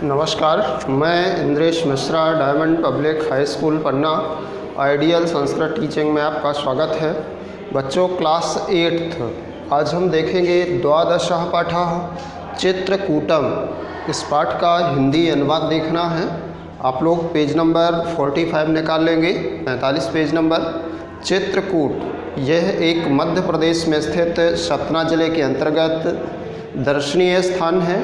नमस्कार, मैं Indresh Mishra, Diamond Public High School Panna Ideal Sanskrit teaching में आपका स्वागत है। बच्चों, क्लास 8th आज हम देखेंगे द्वादशः पाठः चित्रकूटम। इस पाठ का हिंदी अनुवाद देखना है। आप लोग पेज नंबर 45 निकाल लेंगे, 45 पेज नंबर। चित्रकूट यह एक मध्य प्रदेश में स्थित सतना जिले के अंतर्गत दर्शनीय स्थान है।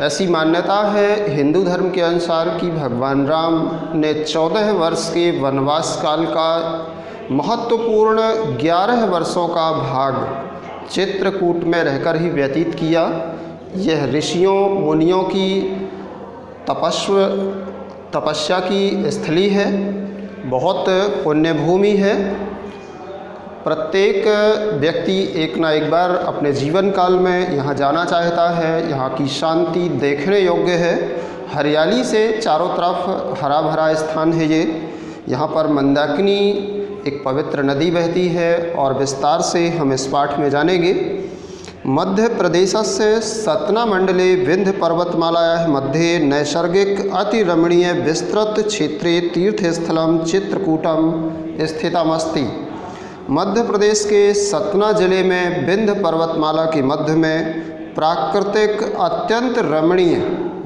ऐसी मान्यता है हिंदू धर्म के अनुसार कि भगवान राम ने 14 वर्ष के वनवास काल का महत्वपूर्ण 11 वर्षों का भाग चित्रकूट में रहकर ही व्यतीत किया। यह ऋषियों मुनियों की तपस्या की स्थली है, बहुत पुण्य भूमि है। प्रत्येक व्यक्ति एक ना एक बार अपने जीवन काल में यहाँ जाना चाहता है। यहाँ की शांति देखने योग्य है। हरियाली से चारों तरफ हरा भरा स्थान है ये। यहाँ पर मंदाकिनी एक पवित्र नदी बहती है और विस्तार से हम इस पाठ में जानेंगे। मध्य प्रदेशस्य सतना मंडले विंध्य पर्वतमालायाः मध्ये नैसर्गिक अतिरमणीय विस्तृत क्षेत्रे तीर्थस्थलं चित्रकूटम स्थितमस्ति। मध्य प्रदेश के सतना जिले में विंध्य पर्वतमाला के मध्य में प्राकृतिक अत्यंत रमणीय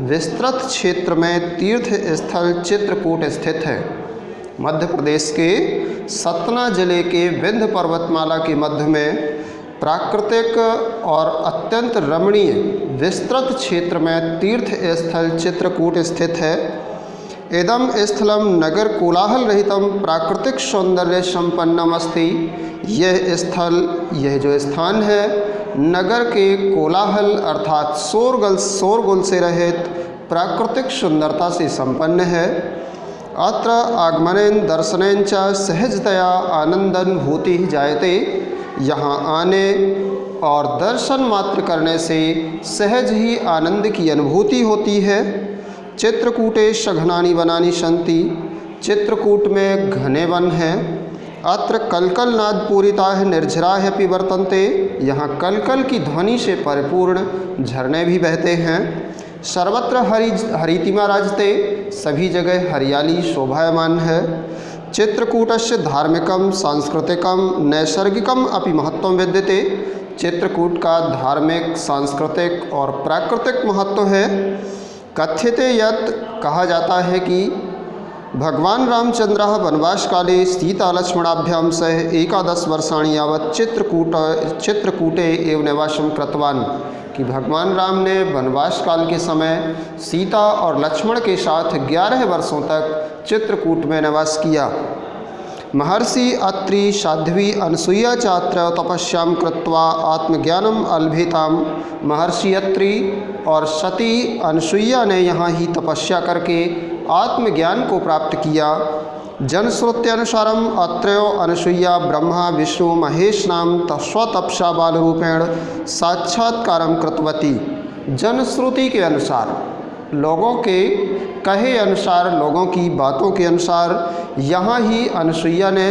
विस्तृत क्षेत्र में तीर्थ स्थल चित्रकूट स्थित है। मध्य प्रदेश के सतना जिले के विंध्य पर्वतमाला के मध्य में प्राकृतिक और अत्यंत रमणीय विस्तृत क्षेत्र में तीर्थ स्थल चित्रकूट स्थित है। इदम स्थलम नगर कोलाहल रहितम प्राकृतिक सौंदर्य संपन्नम अस्ति। यह जो स्थान है नगर के कोलाहल अर्थात शोरगुल से रहित प्राकृतिक सुंदरता से संपन्न है। अत्र आगमनेन दर्शनेन च सहजतया आनंदानुभूति जायते। यहाँ आने और दर्शन मात्र करने से सहज ही आनंद की अनुभूति होती है। चित्रकूटे सघनानि वनानि सन्ति। चित्रकूट में घने वन हैं। अत्र कलकल नाद पूरिताः निर्झराः अपि वर्तन्ते। यहाँ कलकल की ध्वनि से परिपूर्ण झरने भी बहते हैं। सर्वत्र हरितिमा राजते। सभी जगह हरियाली शोभायमान है। चित्रकूटस्य धार्मिकम सांस्कृतिकम नैसर्गिकम अपि महत्वम विद्यते। चित्रकूट का धार्मिक, सांस्कृतिक और प्राकृतिक महत्व है। कथ्यते यत् कहा जाता है कि भगवान रामचंद्र वनवास काले सीता लक्ष्मणाभ्याम सह 11 वर्षाणि यावत् चित्रकूटे एव निवासं कृतवान्। कि भगवान राम ने वनवास काल के समय सीता और लक्ष्मण के साथ 11 वर्षों तक चित्रकूट में निवास किया। महर्षि अत्रि साध्वी अनसुईया चात्र तपस्यां कृत्वा आत्मज्ञानम अल्भेताम। महर्षि अत्रि और सती अनसुईया ने यहाँ ही तपस्या करके आत्मज्ञान को प्राप्त किया। जनश्रुत्यनुसारम अत्रयो अनसुईया ब्रह्मा विष्णु महेश नाम स्वतपसा बालरूपेण साक्षात्कारम कृतवती। जनश्रुति के अनुसार, लोगों के कहे अनुसार, लोगों की बातों के अनुसार यहाँ ही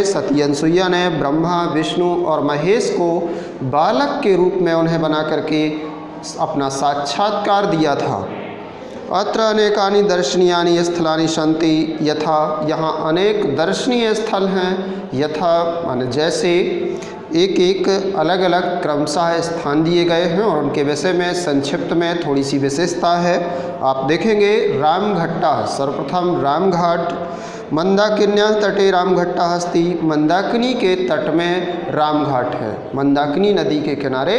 सती अनसुईया ने ब्रह्मा विष्णु और महेश को बालक के रूप में उन्हें बना करके अपना साक्षात्कार दिया था। अत्र अनेकानि दर्शनीयानि स्थलानि सन्ति। यथा यहाँ अनेक दर्शनीय स्थल हैं। यथा माने जैसे एक अलग अलग क्रमशः स्थान दिए गए हैं और उनके विषय में संक्षिप्त में थोड़ी सी विशेषता है। आप देखेंगे रामघट्टा, सर्वप्रथम रामघाट। मंदाकिन्याः तटे रामघट्टा अस्ति। मंदाकिनी के तट में रामघाट है। मंदाकिनी नदी के किनारे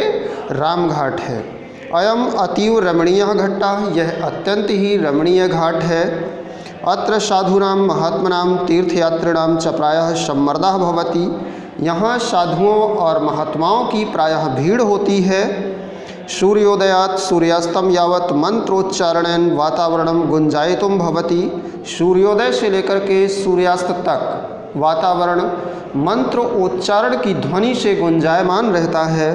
रामघाट है। अयम अतीव रमणीय घट्टा। यह अत्यंत ही रमणीय घाट है। अत्र साधूनां महात्मनां तीर्थयात्रिणां च प्रायः सम्मर्दः भवति। यहाँ साधुओं और महात्माओं की प्रायः भीड़ होती है। सूर्योदयात् सूर्यास्तम यावत् मंत्रोच्चारणेन वातावरणम गुंजायितुम भवति। सूर्योदय से लेकर के सूर्यास्त तक वातावरण मंत्र उच्चारण की ध्वनि से गुंजायमान रहता है।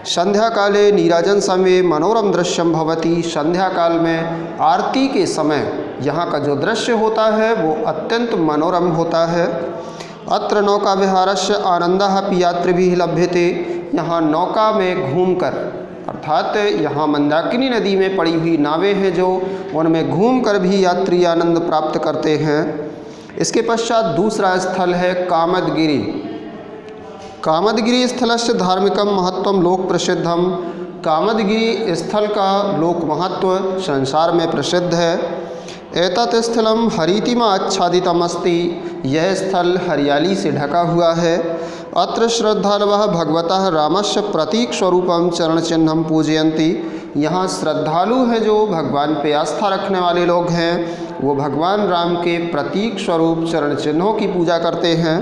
संध्या काले नीराजन समय मनोरम दृश्यम भवति। संध्या काल में आरती के समय यहाँ का जो दृश्य होता है वो अत्यंत मनोरम होता है। अत्र नौका विहारस्य आनंदः अपि यात्रिभिः लभ्यते। यहाँ नौका में घूमकर अर्थात यहाँ मंदाकिनी नदी में पड़ी हुई नावें हैं जो उनमें घूमकर भी यात्री आनंद प्राप्त करते हैं। इसके पश्चात दूसरा स्थल है कामदगिरी। कामदगिरी स्थलस्य धार्मिकं महत्वं लोक प्रसिद्धम। कामदगिरी स्थल का लोक महत्व संसार में प्रसिद्ध है। एतत् स्थलम हरितिमा आच्छादितम् अस्ति। यह स्थल हरियाली से ढका हुआ है। अत्र श्रद्धालवः भगवतः रामस्य प्रतीक स्वरूपम चरण चिन्हम पूजयन्ति। यहाँ श्रद्धालु हैं जो भगवान पे आस्था रखने वाले लोग हैं, वो भगवान राम के प्रतीक स्वरूप चरण चिन्हों की पूजा करते हैं।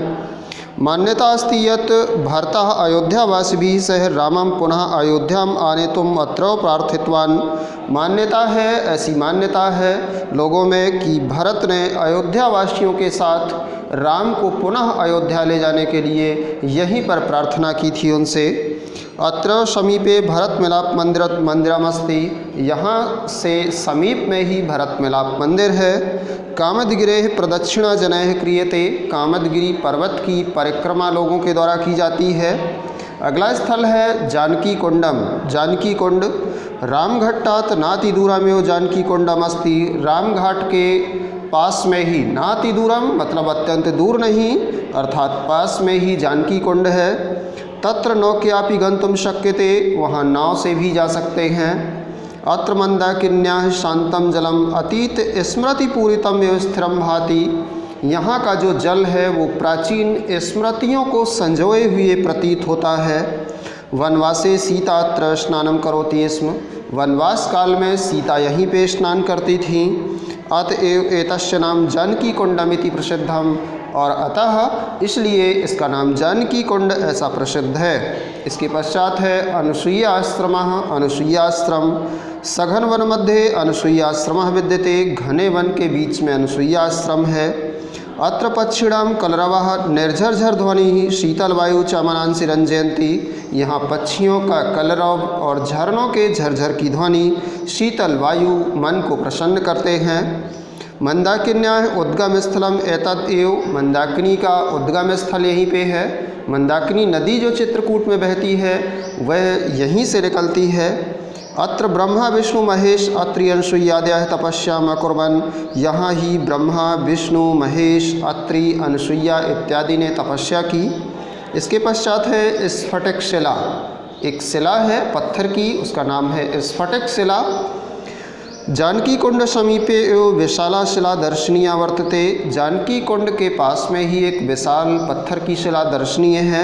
मान्यता अस्ति यत् भरतः अयोध्यावासिभिः सह रामं पुनः अयोध्याम आनेतुम् अत्रैव प्रार्थितवान्। मान्यता है, ऐसी मान्यता है लोगों में कि भरत ने अयोध्यावासियों के साथ राम को पुनः अयोध्या ले जाने के लिए यहीं पर प्रार्थना की थी उनसे। अत्र समीपे भरत मिलाप मंदिरमस्ति। यहाँ से समीप में ही भरत मिलाप मंदिर है। कामदगिरेः प्रदक्षिणा जनैः क्रियते। कामदगिरी पर्वत की परिक्रमा लोगों के द्वारा की जाती है। अगला स्थल है जानकी कुंडम। जानकी कुंड रामघट्टात् नाति दूरमेव जानकी कुंडम अस्ति। रामघाट के पास में ही, नाति दूरम मतलब अत्यंत दूर नहीं, अर्थात पास में ही जानकी कुंड है। तत्र नौक्यापि गंतुम शक्यते। वहाँ नाव से भी जा सकते हैं। अत्र मंदाकिन्याः शांतम जलम अतीत स्मृतिपूरितम एवं स्थिरम भाति। यहाँ का जो जल है वो प्राचीन स्मृतियों को संजोए हुए प्रतीत होता है। वनवासे सीता अत्र स्नानम करोति स्म। वनवास काल में सीता यहीं पे स्नान करती थीं। अतएव एतस्य नाम जानकी कुंडमिति प्रसिद्धम। और अतः इसलिए इसका नाम जानकी कुंड ऐसा प्रसिद्ध है। इसके पश्चात है अनुसूया आश्रम। अनुसूयाश्रम सघन वन मध्य अनुसूयाश्रम विद्यते। घने वन के बीच में अनुसूयाश्रम है। अत्र पक्षिणाम कलरवः निर्झरझर ध्वनि शीतल वायु चमनांसि रंजयन्ति। यहाँ पक्षियों का कलरव और झरनों के झरझर की ध्वनि शीतल वायु मन को प्रसन्न करते हैं। मंदाकिन्याः उद्गम स्थलम एतद् एव। मंदाकिनी का उद्गम स्थल यहीं पे है। मंदाकिनी नदी जो चित्रकूट में बहती है वह यहीं से निकलती है। अत्र ब्रह्मा विष्णु महेश अत्रि अनुसूयाद्याः तपस्याम अकुर्वन्। यहाँ ही ब्रह्मा विष्णु महेश अत्रि अनुसूया इत्यादि ने तपस्या की। इसके पश्चात है स्फटिक शिला। एक शिला है पत्थर की, उसका नाम है स्फटिक शिला। जानकी कुंड समीपे एवं विशाला शिला दर्शनीया वर्तते। जानकी कुंड के पास में ही एक विशाल पत्थर की शिला दर्शनीय है।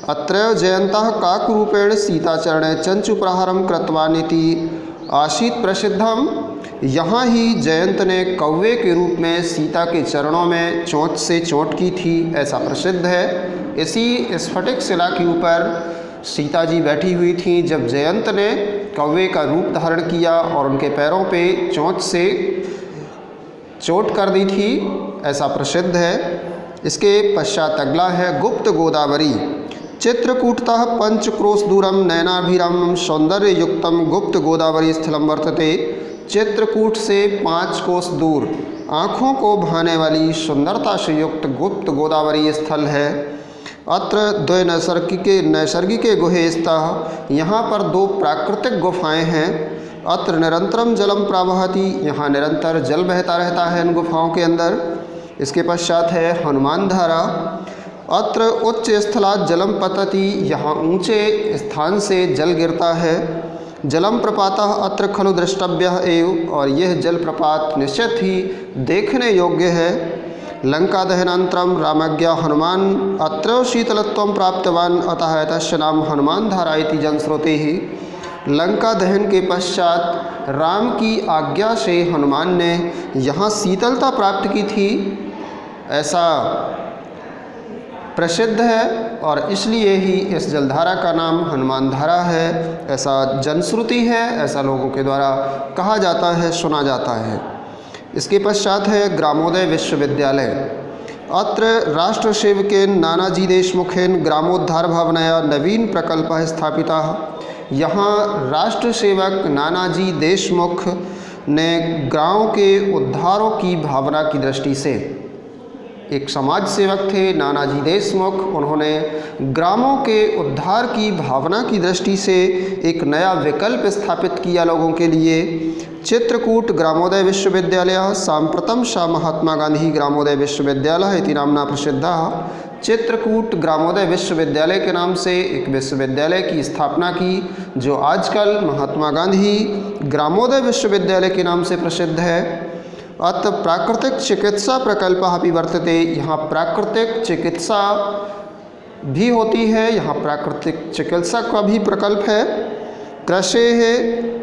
अत्रैव जयन्तः काकरूपेण सीताचरणे चंचु प्रहारम कृतवानिति आसीत प्रसिद्धम। यहाँ ही जयंत ने कौवे के रूप में सीता के चरणों में चोंच से चोट की थी, ऐसा प्रसिद्ध है। इसी स्फटिक शिला के ऊपर सीता जी बैठी हुई थीं जब जयंत ने कौवे का रूप धारण किया और उनके पैरों पे चोंच से चोट कर दी थी, ऐसा प्रसिद्ध है। इसके पश्चात अगला है गुप्त गोदावरी। चित्रकूटतः पंचक्रोश दूरम नयनाभिरामं सौंदर्य युक्तम गुप्त गोदावरी स्थलम वर्तते। चित्रकूट से 5 कोस दूर आँखों को भाने वाली सुंदरता से युक्त गुप्त गोदावरी स्थल है। अत्र द्वय नैसर्गिके गुहे स्तः। यहाँ पर 2 प्राकृतिक गुफाएं हैं। अत्र निरंतरम जलम प्रवहति। यहाँ निरंतर जल बहता रहता है इन गुफाओं के अंदर। इसके पश्चात है हनुमान धारा। अत्र उच्च स्थलात् जलम पतति। यहाँ ऊंचे स्थान से जल गिरता है। जलम प्रपातः अत्र खलु द्रष्टव्यः एव। और यह जलप्रपात निश्चित ही देखने योग्य है। लंका दहनानंतरम रामज्ञा हनुमान अत्र शीतलत्वं प्राप्तवान अतः एतस्य नाम हनुमान धारा इति जनश्रुतिः। लंका दहन के पश्चात राम की आज्ञा से हनुमान ने यहाँ शीतलता प्राप्त की थी, ऐसा प्रसिद्ध है और इसलिए ही इस जलधारा का नाम हनुमान धारा है, ऐसा जनश्रुति है, ऐसा लोगों के द्वारा कहा जाता है, सुना जाता है। इसके पश्चात है ग्रामोदय विश्वविद्यालय। अत्र राष्ट्रसेवकेन नानाजी देशमुखेन ग्रामोद्धार भावनया नवीन प्रकल्पः स्थापितः। यहाँ राष्ट्र सेवक नानाजी देशमुख ने गांव के उद्धारों की भावना की दृष्टि से एक समाज सेवक थे नानाजी देशमुख। उन्होंने ग्रामों के उद्धार की भावना की दृष्टि से एक नया विकल्प स्थापित किया लोगों के लिए। चित्रकूट ग्रामोदय विश्वविद्यालयः साम्प्रतं स महात्मा गांधी ग्रामोदय विश्वविद्यालय इति नाम्ना प्रसिद्धः। चित्रकूट ग्रामोदय विश्वविद्यालय के नाम से एक विश्वविद्यालय की स्थापना की, जो आजकल महात्मा गांधी ग्रामोदय विश्वविद्यालय के नाम से प्रसिद्ध है। अत्र प्राकृतिक चिकित्सा प्रकल्पः अपि वर्तते। यहाँ प्राकृतिक चिकित्सा भी होती है, यहाँ प्राकृतिक चिकित्सा का भी प्रकल्प है। कृषेः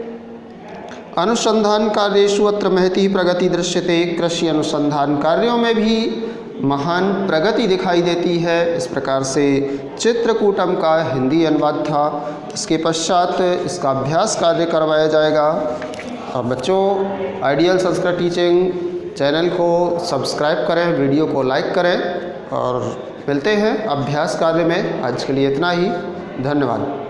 अनुसंधान कार्येषु अत्र महती प्रगति दृश्यते। कृषि अनुसंधान कार्यों में भी महान प्रगति दिखाई देती है। इस प्रकार से चित्रकूटम का हिंदी अनुवाद था। इसके पश्चात इसका अभ्यास कार्य करवाया जाएगा। और बच्चों, आइडियल संस्कृत टीचिंग चैनल को सब्सक्राइब करें, वीडियो को लाइक करें और मिलते हैं अभ्यास कार्य में। आज के लिए इतना ही। धन्यवाद।